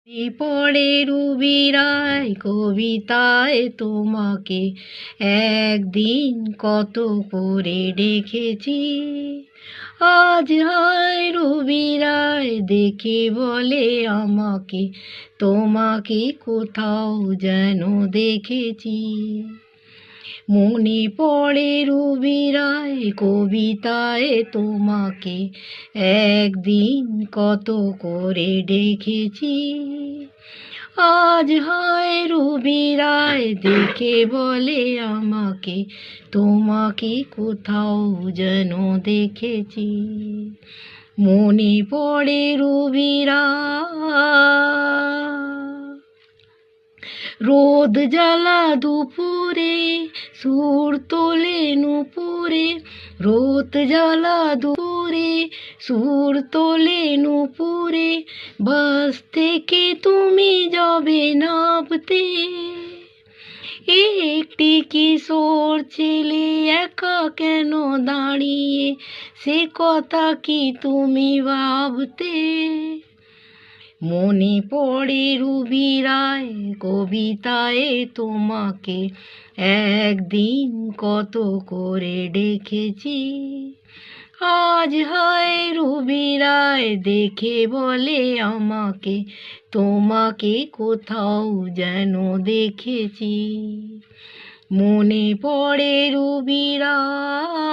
পড়ে রুবিরায় কবিতায় তোমাকে একদিন কত করে ডেকেছি। আজ হায় রুবিরায় দেখে বলে আমাকে তোমাকে কোথাও যেন দেখেছি। মনে পড়ে রুবিরায় কবিতায় তোমাকে একদিন কত করে ডেকেছি। আজ হায় রুবিরায় দেখে বলে আমাকে তোমাকে কোথাও যেন দেখেছি। মনে পড়ে রুবিরায় রোদ জ্বালা দুপুরে সুর তোলে নুপুরে, রোদ জ্বালা দুপুরে সুর তোলে নুপুরে, বাস থেকে তুমি যাবে নামতে। একটি কিশোর ছেলে একা কেন দাঁড়িয়ে, সে কথা কি তুমি ভাবতে? মনে পড়ে রুবিরায় কবিতায় তোমাকে একদিন কত করে ডেকেছি। আজ হায় রুবিরায় দেখে বলে আমাকে তোমাকে কোথাও যেন দেখেছি। মনে পড়ে রুবিরায়